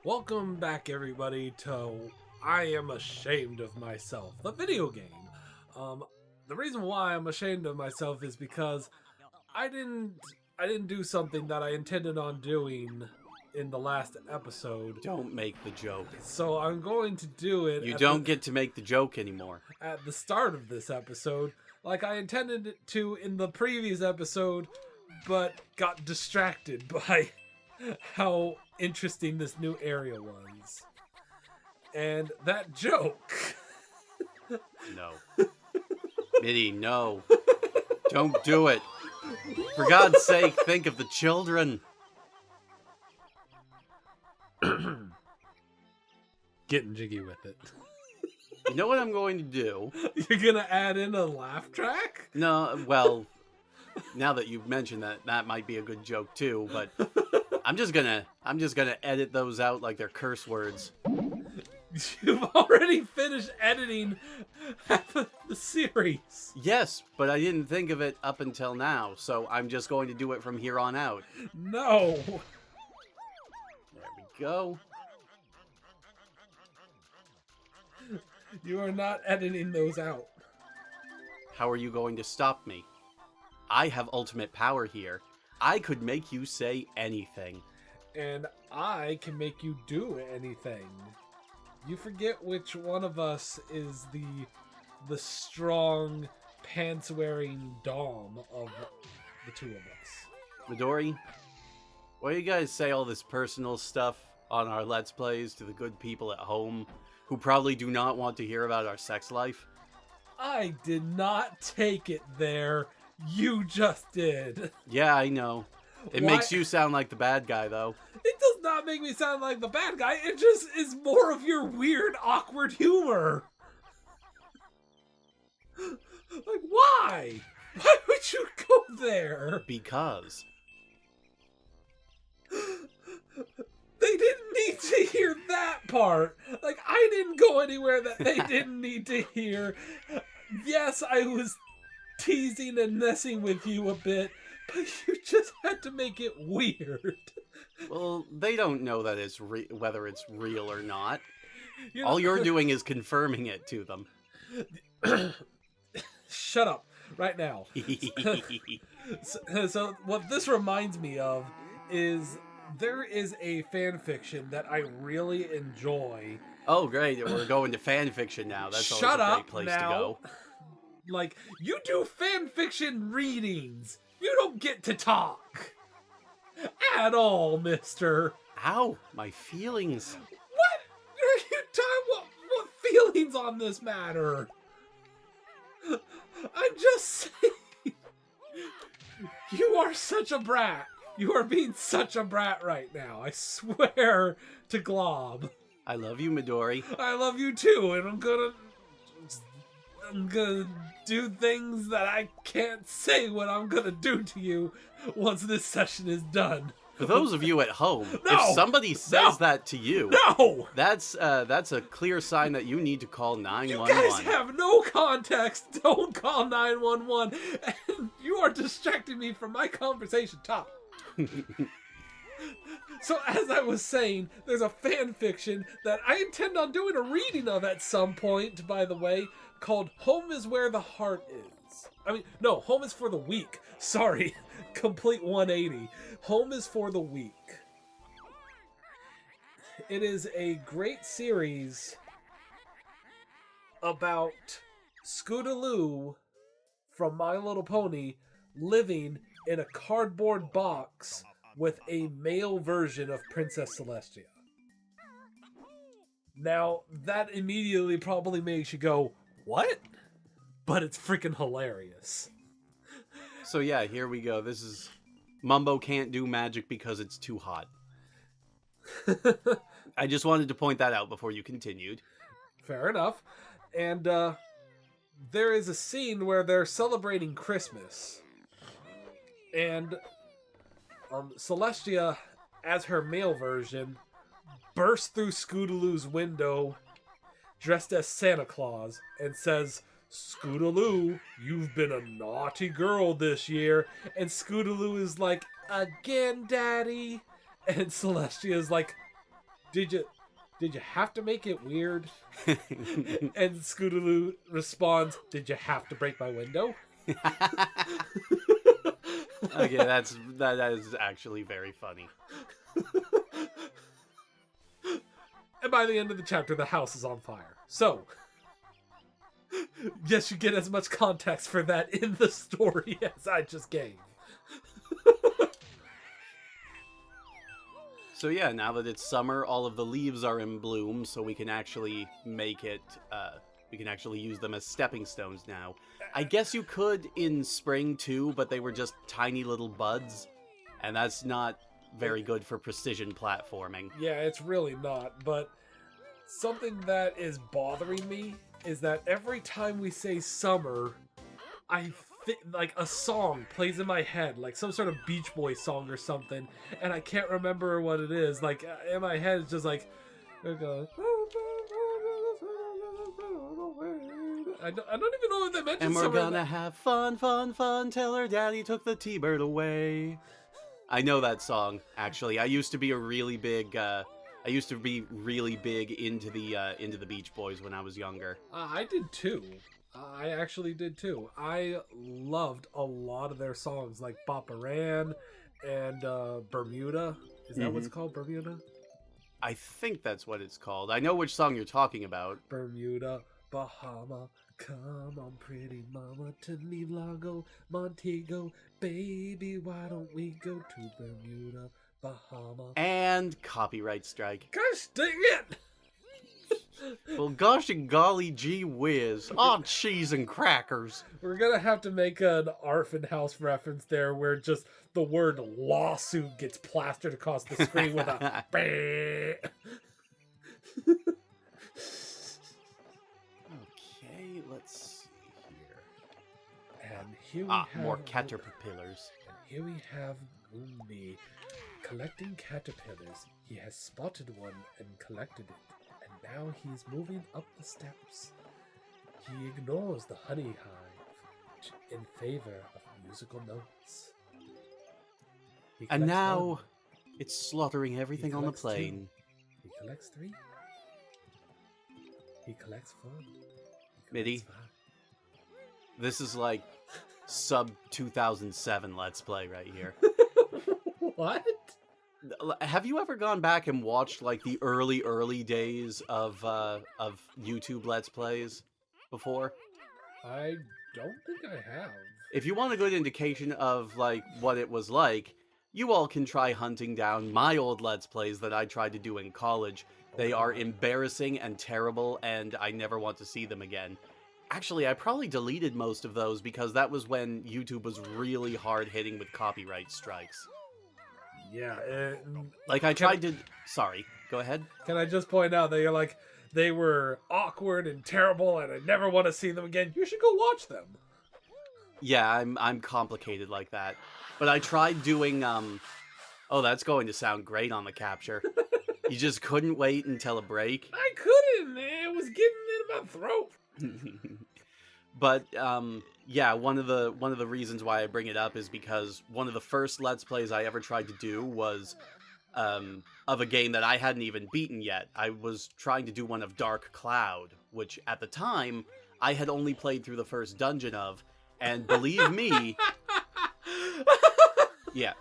Welcome back, everybody, to I Am Ashamed of Myself, the video game. Um, the reason why I'm ashamed of myself is because I didn't do something that I intended on doing in the last episode. Don't make the joke. So I'm going to do it. You don't get to make the joke anymore. At the start of this episode, like I intended it to in the previous episode, but got distracted by how interesting this new area was. And that joke. No. Mitty, no. Don't do it. For God's sake, think of the children. Getting jiggy with it. You know what I'm going to do? You're gonna add in a laugh track? No, well, now that you've mentioned that, that might be a good joke too, but I'm just gonna edit those out like they're curse words. You've already finished editing half of the series. Yes, but I didn't think of it up until now, so I'm just going to do it from here on out. No. There we go. You are not editing those out. How are you going to stop me? I have ultimate power here. I could make you say anything. And I can make you do anything. You forget which one of us is the strong, pants-wearing dom of the two of us. Midori, why do you guys say all this personal stuff on our Let's Plays to the good people at home who probably do not want to hear about our sex life? I did not take it there. You just did. Yeah, I know. It makes you sound like the bad guy, though. It does not make me sound like the bad guy. It just is more of your weird, awkward humor. Like, why? Why would you go there? Because. They didn't need to hear that part. Like, I didn't go anywhere that they didn't need to hear. Yes, I was teasing and messing with you a bit, but you just had to make it weird. Well, they don't know that it's whether it's real or not. All you're doing is confirming it to them. Shut up right now. So what this reminds me of is there is a fan fiction that I really enjoy. Oh, great. We're going to fan fiction now. That's always a great place to go. Like, you do fan fiction readings. You don't get to talk. At all, mister. Ow, my feelings. What are you talking? What feelings on this matter? I'm just saying. You are such a brat. You are being such a brat right now. I swear to Glob. I love you, Midori. I love you too, and I'm gonna do things that I can't say what I'm gonna do to you once this session is done. For those of you at home, No! if somebody says that to you, No! that's a clear sign that you need to call 911. You guys have no context. Don't call 911. And you are distracting me from my conversation topic. So as I was saying, there's a fan fiction that I intend on doing a reading of at some point, by the way, called Home is Where the Heart Is. I mean, no, Home is for the Weak. Sorry, complete 180. Home is for the Weak. It is a great series about Scootaloo from My Little Pony living in a cardboard box with a male version of Princess Celestia. Now, that immediately probably makes you go, what? But it's freaking hilarious. So yeah, here we go. This is Mumbo can't do magic because it's too hot. I just wanted to point that out before you continued. Fair enough. And there is a scene where they're celebrating Christmas. And Celestia, as her male version, bursts through Scootaloo's window dressed as Santa Claus and says, "Scootaloo, you've been a naughty girl this year." And Scootaloo is like, "Again, Daddy?" And Celestia is like, Did you have to make it weird? And Scootaloo responds, did you have to break my window? Okay, that is actually very funny. And by the end of the chapter, the house is on fire. So, yes, you get as much context for that in the story as I just gave. So yeah, now that it's summer, all of the leaves are in bloom, so we can actually make it, we can actually use them as stepping stones now. I guess you could in spring too, but they were just tiny little buds, and that's not very good for precision platforming. Yeah, it's really not, but something that is bothering me is that every time we say summer, like a song plays in my head, like some sort of Beach Boys song or something, and I can't remember what it is. Like in my head, it's just like, it goes, I don't even know if they mentioned. And we're gonna have fun, fun, fun till her daddy took the T-bird away. I know that song, actually. I used to be really big into the Beach Boys when I was younger. I did too. I actually did too. I loved a lot of their songs, like Baparan and Bermuda. Is that what's called, Bermuda? I think that's what it's called. I know which song you're talking about. Bermuda, Bahama, come on, pretty mama, to Lago, Montego, baby, why don't we go to Bermuda, Bahama? And copyright strike. Gosh dang it! Well, gosh and golly gee whiz. Oh, cheese and crackers. We're gonna have to make an Arfin House reference there where just the word lawsuit gets plastered across the screen with a bang. Okay, let's see here. And here we have more caterpillars. And here we have Goombi collecting caterpillars. He has spotted one and collected it. Now he's moving up the steps. He ignores the honey hive in favor of musical notes. And now it's slaughtering everything on the plane. 2. He collects 3. He collects 4. Mitty, this is like sub 2007 Let's Play right here. What? Have you ever gone back and watched like the early days of YouTube Let's Plays before? I don't think I have. If you want a good indication of like what it was like, you all can try hunting down my old Let's Plays that I tried to do in college. They are embarrassing and terrible, and I never want to see them again. Actually, I probably deleted most of those because that was when YouTube was really hard-hitting with copyright strikes. Yeah. Like, I tried to... Sorry, go ahead. Can I just point out that you're like, they were awkward and terrible, and I never want to see them again. You should go watch them. Yeah, I'm complicated like that. But I tried doing, Oh, that's going to sound great on the capture. You just couldn't wait until a break? I couldn't, man. It was getting in my throat. But, yeah, one of the reasons why I bring it up is because one of the first Let's Plays I ever tried to do was, of a game that I hadn't even beaten yet. I was trying to do one of Dark Cloud, which, at the time, I had only played through the first dungeon of, and believe me... Yeah.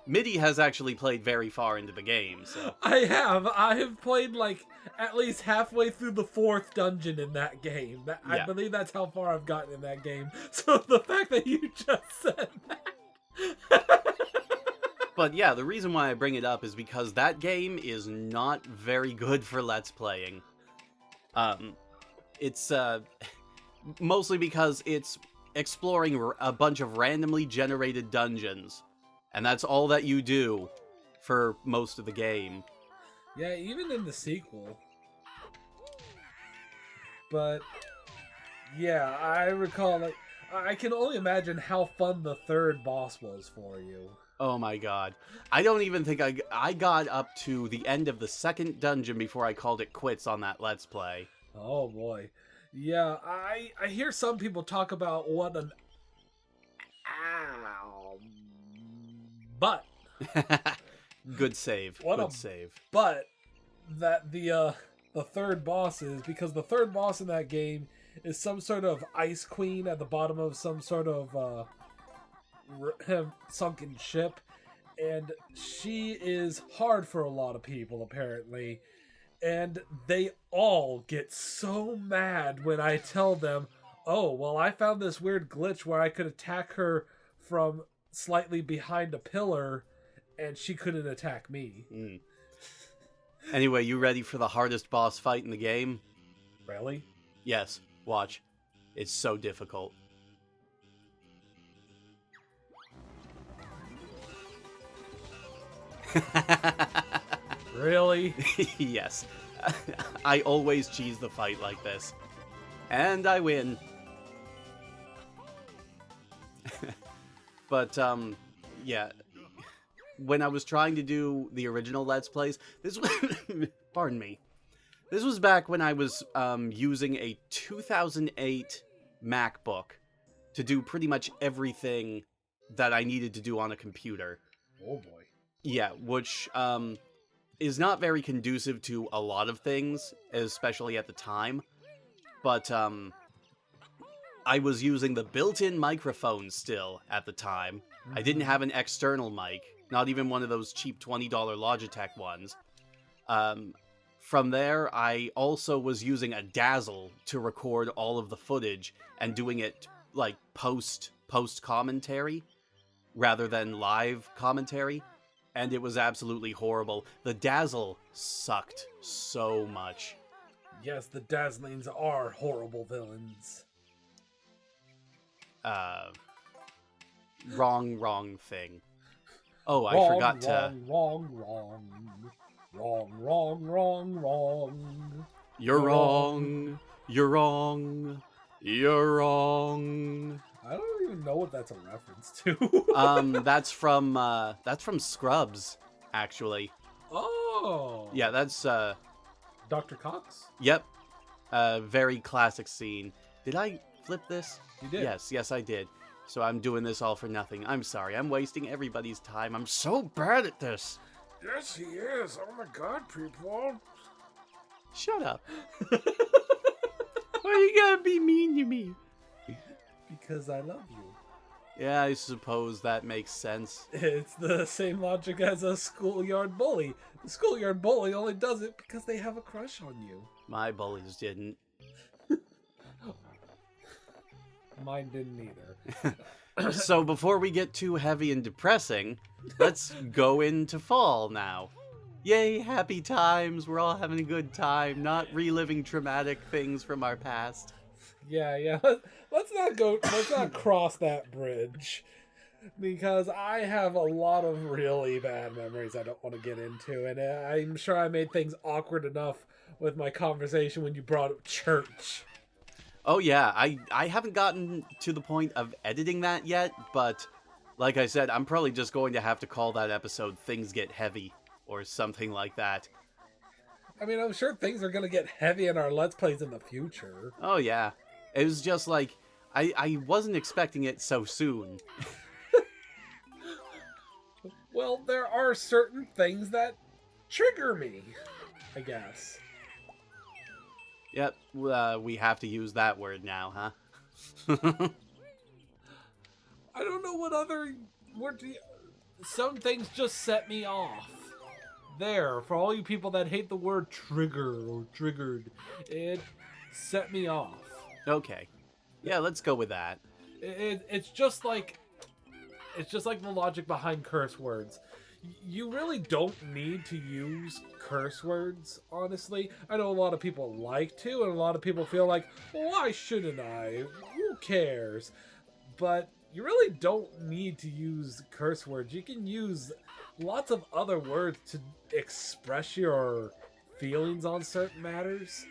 Mitty has actually played very far into the game, so... I have played, like, at least halfway through the 4th dungeon in that game. I believe that's how far I've gotten in that game. So the fact that you just said that... But yeah, the reason why I bring it up is because that game is not very good for Let's Playing. It's, mostly because it's exploring a bunch of randomly generated dungeons. And that's all that you do for most of the game. Yeah, even in the sequel. But, yeah, I recall, like, I can only imagine how fun the 3rd boss was for you. Oh my god. I don't even think I got up to the end of the 2nd dungeon before I called it quits on that Let's Play. Oh boy. Yeah, I hear some people talk about what an... Ow. But... Good save. Good save. But that the third boss is, because the third boss in that game is some sort of ice queen at the bottom of some sort of sunken ship, and she is hard for a lot of people apparently, and they all get so mad when I tell them, oh well, I found this weird glitch where I could attack her from slightly behind a pillar and she couldn't attack me. Anyway, you ready for the hardest boss fight in the game? Really? Yes, watch. It's so difficult. Really? Yes. I always cheese the fight like this. And I win. But, yeah. When I was trying to do the original Let's Plays, this was... pardon me. This was back when I was using a 2008 MacBook to do pretty much everything that I needed to do on a computer. Oh boy. Yeah, which is not very conducive to a lot of things, especially at the time. But I was using the built-in microphone still at the time. I didn't have an external mic, not even one of those cheap $20 Logitech ones. From there, I also was using a Dazzle to record all of the footage and doing it like post commentary rather than live commentary, and it was absolutely horrible. The Dazzle sucked so much. Yes, the Dazzlings are horrible villains. Wrong thing. Oh, I Wrong, forgot to... wrong. You're wrong. You're wrong. You're wrong. I don't even know what that's a reference to. That's from Scrubs, actually. Oh. Yeah, that's Dr. Cox? Yep. Very classic scene. Did I flip this? You did. Yes, I did. So I'm doing this all for nothing. I'm sorry. I'm wasting everybody's time. I'm so bad at this. Yes, he is. Oh my god, people. Shut up. Why you gotta be mean to me? Because I love you. Yeah, I suppose that makes sense. It's the same logic as a schoolyard bully. The schoolyard bully only does it because they have a crush on you. My bullies didn't. Mine didn't either. So before we get too heavy and depressing, let's go into fall now. Yay, happy times. We're all having a good time, not reliving traumatic things from our past. Yeah. Let's not cross that bridge. Because I have a lot of really bad memories I don't want to get into, and I'm sure I made things awkward enough with my conversation when you brought up church. Oh yeah, I haven't gotten to the point of editing that yet, but like I said, I'm probably just going to have to call that episode Things Get Heavy, or something like that. I mean, I'm sure things are going to get heavy in our Let's Plays in the future. Oh yeah. It was just like, I wasn't expecting it so soon. Well, there are certain things that trigger me, I guess. Yep, we have to use that word now, huh? I don't know what other word to... Some things just set me off. There, for all you people that hate the word trigger or triggered, it set me off. Okay. Yeah, let's go with that. It's just like the logic behind curse words. You really don't need to use curse words, honestly. I know a lot of people like to, and a lot of people feel like, well, why shouldn't I? Who cares? But you really don't need to use curse words. You can use lots of other words to express your feelings on certain matters.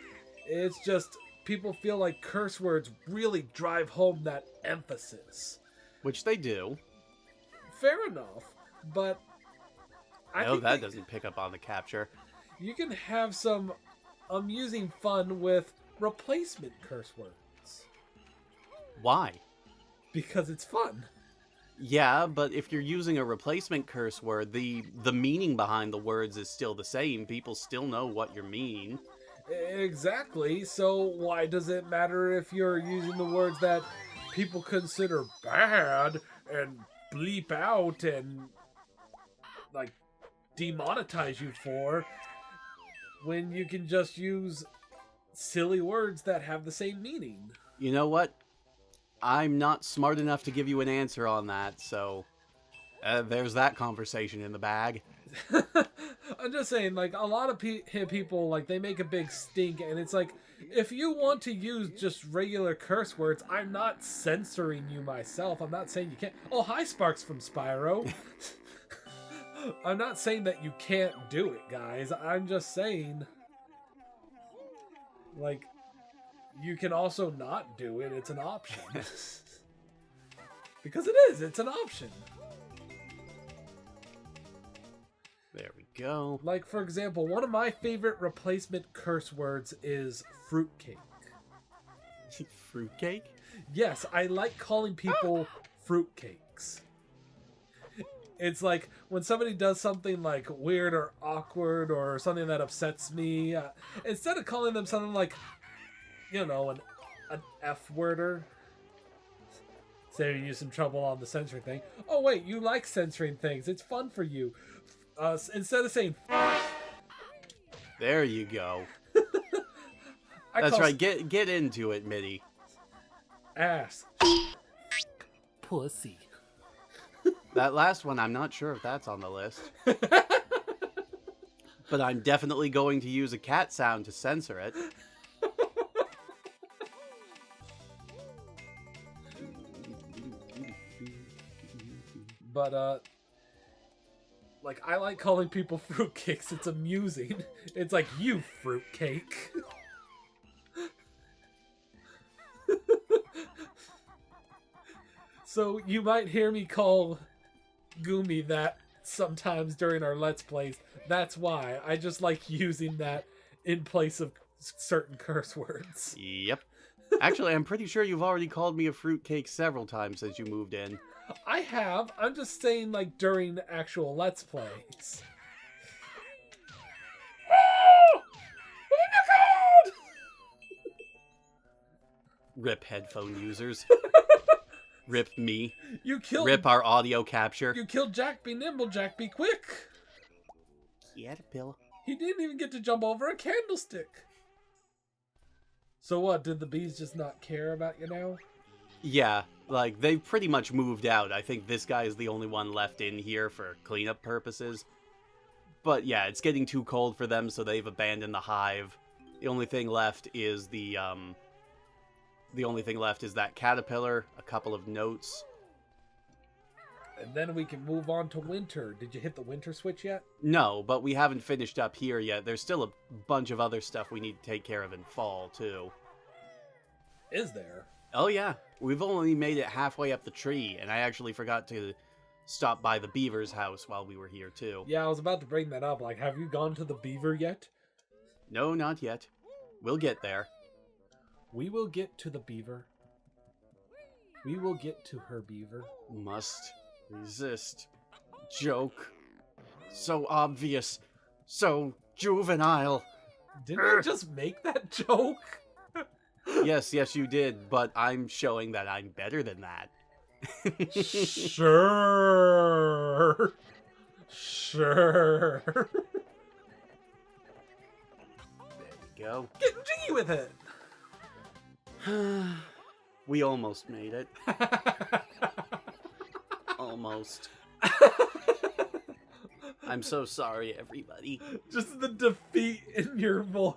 It's just people feel like curse words really drive home that emphasis. Which they do. Fair enough, but I know think that doesn't pick up on the capture. You can have some amusing fun with replacement curse words. Why? Because it's fun. Yeah, but if you're using a replacement curse word, the meaning behind the words is still the same. People still know what you mean. Exactly. So why does it matter if you're using the words that people consider bad and bleep out and like demonetize you for when you can just use silly words that have the same meaning? You know what? I'm not smart enough to give you an answer on that, so there's that conversation in the bag. I'm just saying, like, a lot of people, like, they make a big stink, and it's like, if you want to use just regular curse words, I'm not censoring you myself. I'm not saying you can't. Oh, hi, Sparks from Spyro. I'm not saying that you can't do it, guys. I'm just saying, like, you can also not do it. It's an option. Because it is. It's an option. There we go. Like, for example, one of my favorite replacement curse words is fruitcake. Fruitcake? Yes, I like calling people fruitcakes. It's like when somebody does something like weird or awkward or something that upsets me, instead of calling them something like, you know, an F-worder, saving you some trouble on the censoring thing. Oh, wait, you like censoring things. It's fun for you. Instead of saying... There you go. That's right. Get into it, Mitty. Ass. Pussy. That last one, I'm not sure if that's on the list. But I'm definitely going to use a cat sound to censor it. But, like, I like calling people fruitcakes. It's amusing. It's like, you fruitcake. So you might hear me call Goomy that sometimes during our Let's Plays. That's why. I just like using that in place of certain curse words. Yep. Actually, I'm pretty sure you've already called me a fruitcake several times since you moved in. I have. I'm just saying, like, during actual Let's Plays. Oh! Oh my god! Rip headphone users. Rip me. You killed... Rip our audio capture. You killed Jack Be Nimble, Jack Be Quick. Caterpillar. He didn't even get to jump over a candlestick. So what, did the bees just not care about you now? Yeah, like, they've pretty much moved out. I think this guy is the only one left in here for cleanup purposes. But yeah, it's getting too cold for them, so they've abandoned the hive. The only thing left is that caterpillar, a couple of notes. And then we can move on to winter. Did you hit the winter switch yet? No, but we haven't finished up here yet. There's still a bunch of other stuff we need to take care of in fall, too. Is there? Oh yeah, we've only made it halfway up the tree, and I actually forgot to stop by the beaver's house while we were here, too. Yeah, I was about to bring that up. Like, have you gone to the beaver yet? No, not yet. We'll get there. We will get to the beaver. We will get to her beaver. Must resist. Joke. So obvious. So juvenile. Didn't I just make that joke? Yes, you did, but I'm showing that I'm better than that. Sure. Sure. There we go. Getting jiggy with it. We almost made it. Almost. I'm so sorry, everybody. Just the defeat in your voice.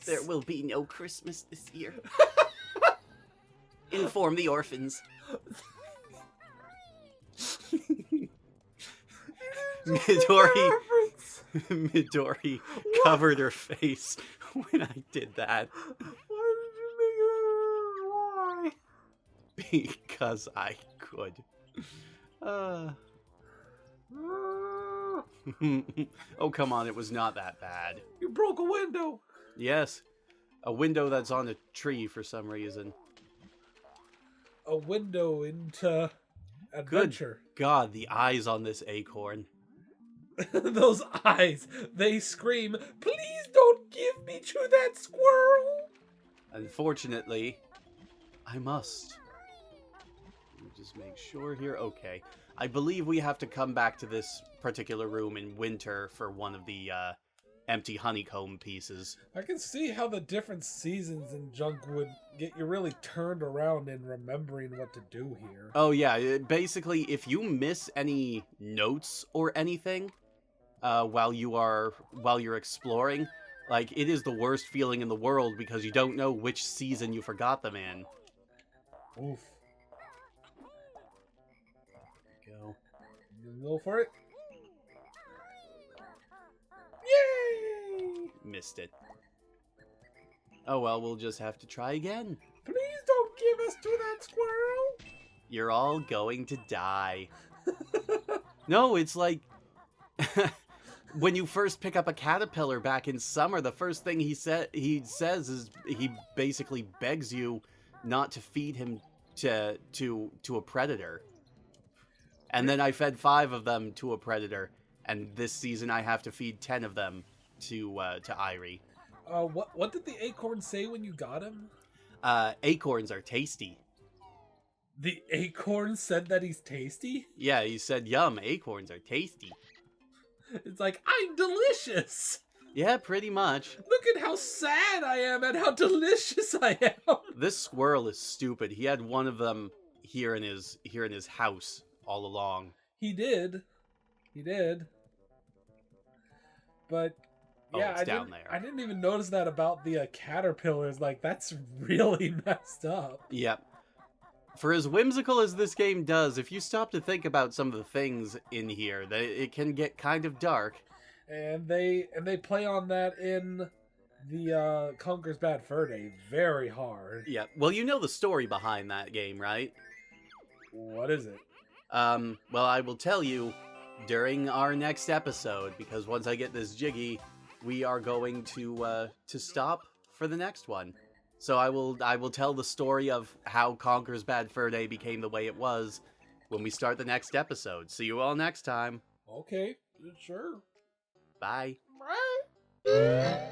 There will be no Christmas this year. Inform the orphans. Midori covered her face when I did that. Why did you make it? Why? Because I could. Oh, come on, it was not that bad. You broke a window. Yes, a window that's on a tree for some reason. A window into adventure. God, the eyes on this acorn. Those eyes, they scream, "Please don't give me to that squirrel!" Unfortunately, I must. Let me just make sure here. Okay. I believe we have to come back to this particular room in winter for one of the empty honeycomb pieces. I can see how the different seasons in Junk would get you really turned around in remembering what to do here. Oh yeah, basically if you miss any notes or anything while you're exploring, like it is the worst feeling in the world because you don't know which season you forgot them in. Oof. Go. Go for it. Yay! Missed it. Oh well, we'll just have to try again. Please don't give us to that squirrel! You're all going to die. No, it's like when you first pick up a caterpillar back in summer, the first thing he says is he basically begs you not to feed him to a predator. And then I fed 5 of them to a predator, and this season I have to feed 10 of them to Irie. What did the acorn say when you got him? Acorns are tasty. The acorn said that he's tasty? Yeah, he said, "Yum, acorns are tasty." It's like, I'm delicious! Yeah, pretty much. Look at how sad I am and how delicious I am! This squirrel is stupid. He had one of them here in his house all along. He did. But yeah, it's down there. I didn't even notice that about the caterpillars. Like, that's really messed up. Yep. For as whimsical as this game does, if you stop to think about some of the things in here, it can get kind of dark. And they play on that in the Conker's Bad Fur Day very hard. Yeah. Well, you know the story behind that game, right? What is it? Well, I will tell you during our next episode, because once I get this jiggy, we are going to stop for the next one. So I will tell the story of how Conker's Bad Fur Day became the way it was when we start the next episode. See you all next time. Okay, sure. Bye. Bye.